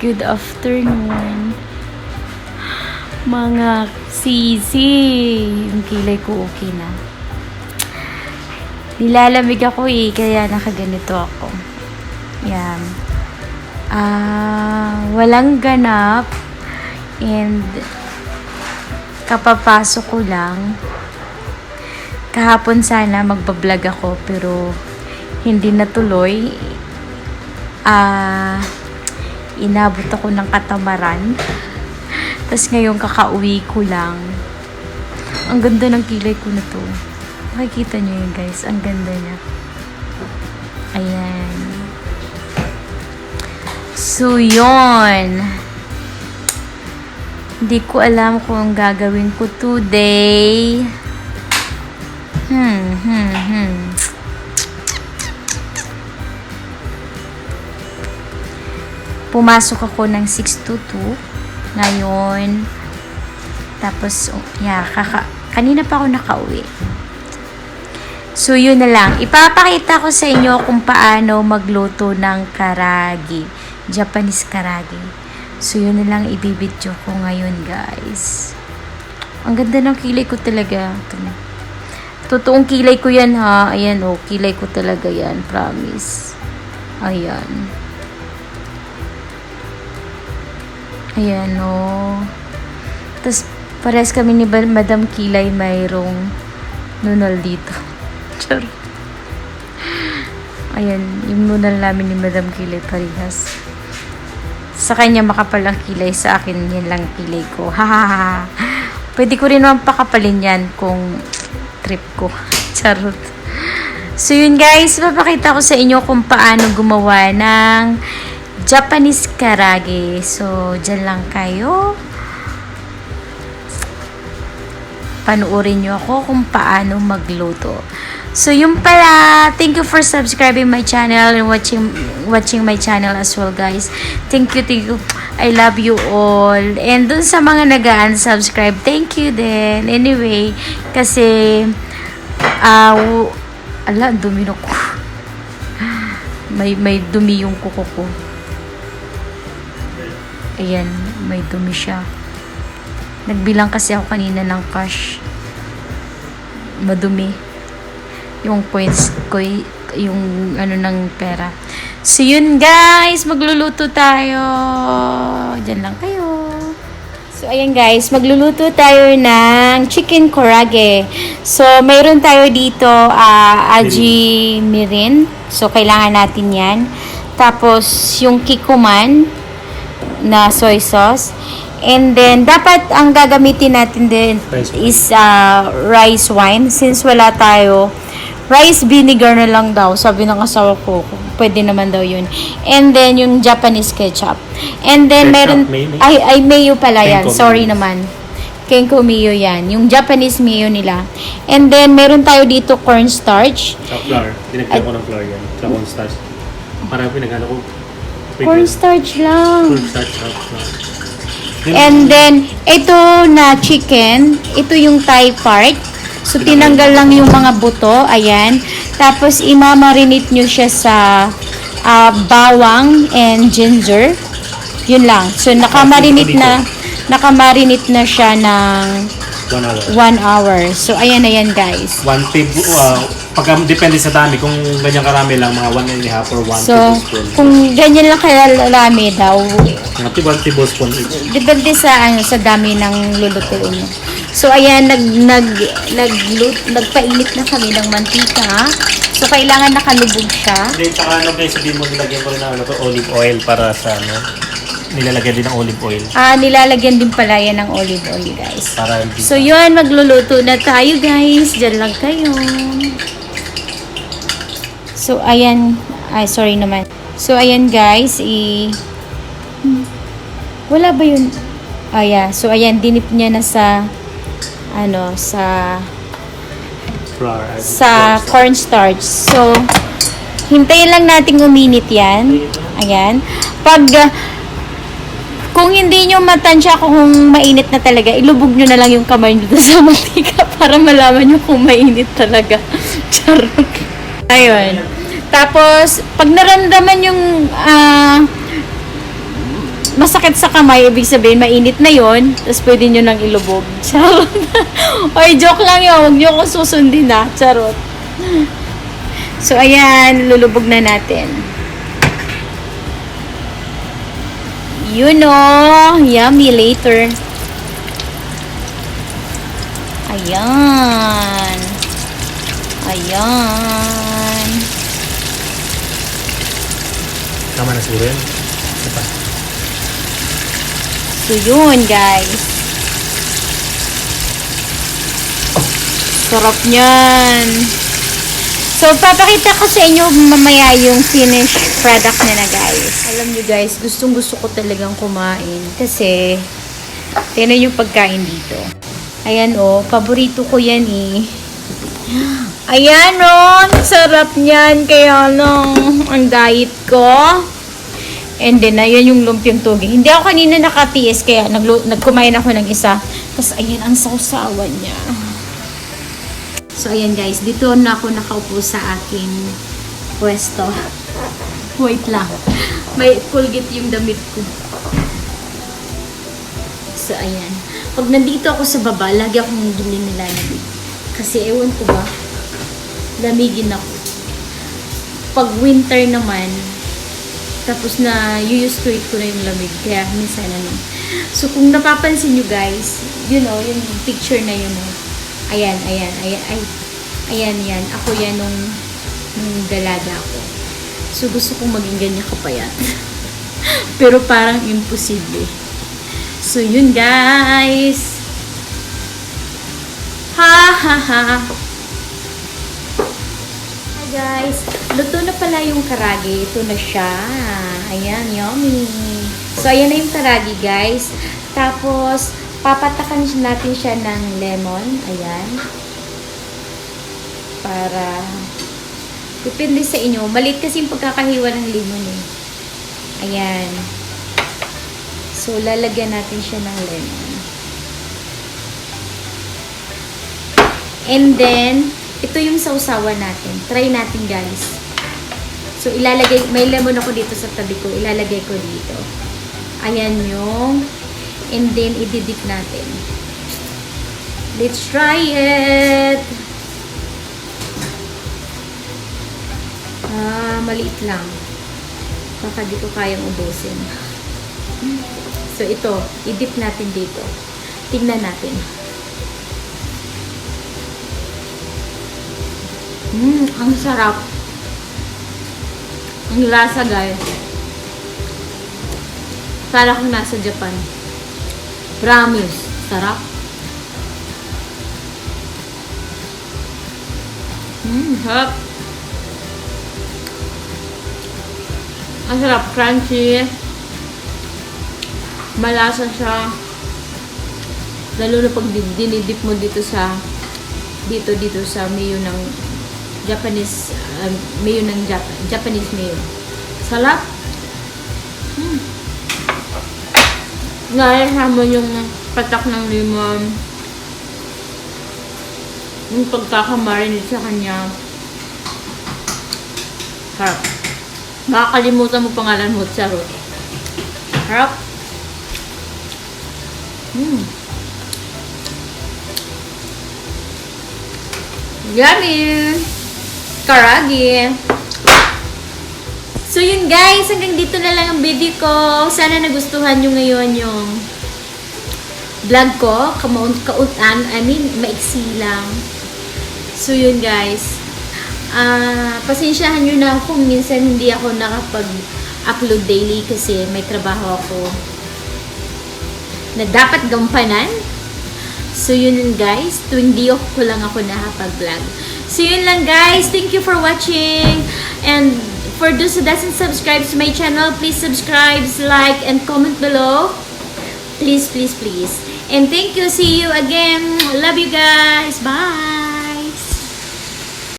Good afternoon. Mga sisi. Yung kilay ko okay na. Nilalamig ako kaya nakaganito ako. Yan. Walang ganap. And kapapasok ko lang. Kahapon sana magbablog ako pero hindi natuloy. Inabot ako ng katamaran. Tapos ngayon kakauwi ko lang. Ang ganda ng kilay ko na to. Makikita nyo yun guys. Ang ganda niya. Ayan. So yun. Hindi ko alam kung gagawin ko today. Pumasok ako ng 6 to 2 ngayon. Tapos, kanina pa ako nakauwi. So, yun na lang. Ipapakita ko sa inyo kung paano magluto ng karagi. Japanese karagi. So, yun na lang ibibidyo ko ngayon, guys. Ang ganda ng kilay ko talaga. Totoong kilay ko yan, ha. Ayan, kilay ko talaga yan. Promise. Ayan. Ayan, Tapos, parehas kami ni Madam Kilay mayroong nunal dito. Char. Ayan, yung nunal namin ni Madam Kilay parehas. Sa kanya makapal ang kilay, sa akin yan lang kilay ko. Ha. Pwede ko rin naman pakapalin yan kung trip ko. Charot. So, yun guys, papakita ko sa inyo kung paano gumawa ng Japanese karagi. So, dyan lang kayo. Panuorin nyo ako kung paano magluto. So, yun pala. Thank you for subscribing my channel and watching my channel as well, guys. Thank you. I love you all. And dun sa mga nag-unsubscribe, thank you din. Anyway, kasi dumi na ko. May dumi yung kuko ko. Ayan, may dumi siya. Nagbilang kasi ako kanina ng cash. Madumi. Yung points ko, yung ng pera. So, yun guys, magluluto tayo. Diyan lang kayo. So, ayan guys, magluluto tayo ng chicken karage. So, mayroon tayo dito, aji mirin. So, kailangan natin yan. Tapos, yung kikuman na soy sauce. And then, dapat ang gagamitin natin din is rice wine. Since wala tayo, rice vinegar na lang daw. Sabi ng asawa ko, pwede naman daw yun. And then, yung Japanese ketchup. And then, meron, ay mayo pala yan. Sorry naman. Kenko mayo yan. Yung Japanese mayo nila. And then, meron tayo dito cornstarch. Flour. Dinagdag ko ng flour yan. Sa cornstarch. Parang pinagano ko. Cornstarch lang. Cornstarch. And then, ito na chicken. Ito yung thigh part. So, tinanggal lang yung mga buto. Ayan. Tapos, imamarinate nyo siya sa bawang and ginger. Yun lang. So, nakamarinate na siya ng 1 hour. So, ayan na yan, guys. Depende sa dami. Kung ganyan karami lang, mga 1.5 or 1 tablespoon. Kung ganyan lang karami daw, mga 1 tablespoon each. depende sa dami ng lulutuin mo. So, ayan, nagpainit na kami ng mantika. So, kailangan nakalubog siya. Then, saka guys, sabihin mo, nilagyan ko rin ng olive oil para sa nilalagyan din ng olive oil. Nilalagyan din pala yan ng olive oil, guys. Para so, yun, magluluto na tayo, guys. Diyan lang kayo. So, ayan. Sorry naman. So, ayan, guys. Wala ba yun? Yeah. So, ayan, dinip niya na sa flour, sa cornstarch. So, hintayin lang nating uminit yan. Ayan. Kung hindi nyo matansya kung mainit na talaga, ilubog nyo na lang yung kamay nyo sa mantika para malaman nyo kung mainit talaga. Charot. Ayun. Tapos, pag naramdaman yung masakit sa kamay, ibig sabihin, mainit na yon, tapos pwede nyo nang ilubog. Charot. Oy, joke lang yun. Huwag nyo akong susundin na. Charot. So, ayan, lulubog na natin. You know, yummy later. Ayan. Ayan. Tama na siguro yun. Isa pa. So, yun, guys. Sarap niyan. So, papakita ko sa inyo mamaya yung finished product na guys. Alam niyo guys, gustong-gusto ko talagang kumain. Kasi, tingnan yung pagkain dito. Ayan oh, paborito ko yan eh. Ayan oh, sarap niyan. Kaya lang, ang diet ko. And then, ayan yung lumpiang tugig. Hindi ako kanina nakatiis, kaya nagkumain ako ng isa. Tapos, ayan ang sausawan niya. So, ayan guys, dito na ako nakaupo sa aking pwesto. Wait lang. May Colgate yung damit ko. So, ayan. Pag nandito ako sa baba, lagi akong gili nilalamig. Kasi, ewan ko ba, lamigin ako. Pag winter naman, tapos na use-to-it ko na yung lamig. Kaya, minsan ano. So, kung napapansin nyo guys, you know, yung picture na yun, ayan, yan. Ako yan nung dalaga ko. So, gusto kong maging ganyan kapayat. Pero parang imposible. So, yun guys. Ha. Hi guys. Luto na pala yung karagi. Ito na siya. Ayan, yummy. So, ayan na yung karagi guys. Tapos, papatakan natin siya ng lemon. Ayan. Para, depende sa inyo. Maliit kasi yung pagkakahiwa ng lemon eh. Ayan. So, lalagyan natin siya ng lemon. And then, ito yung sausawan natin. Try natin guys. So, ilalagay, may lemon ako dito sa tabi ko. Ilalagay ko dito. Ayan yung, and then, ididip natin. Let's try it! Maliit lang. Baka di ko kayang ubusin. So, ito. Idip natin dito. Tingnan natin. Ang sarap. Ang lasa, guys. Para kung nasa Japan. Promise. Sarap. Sarap. Ang sarap. Crunchy. Malasa siya. Lalo na pag dinidip mo dito sa mayo ng Japanese mayo ng Japanese mayo. Sarap. Nakasama yung patak ng limon. Yung pagkakamarinate sa kanya. Sarap. Makakalimutan mo pangalan mo, charot. Sarap. Yummy! Karagi! So yun guys, hanggang dito na lang ang video ko. Sana nagustuhan nyo ngayon yung vlog ko. Maiksi lang. So yun guys. Pasensyahan nyo na kung minsan hindi ako nakapag-upload daily kasi may trabaho ako na dapat gampanan. So yun guys, tuwing di ko lang ako nakapag-vlog. So yun lang guys, thank you for watching. And for those who doesn't subscribe to my channel, please subscribe, like, and comment below. Please, please, please. And thank you. See you again. Love you guys. Bye.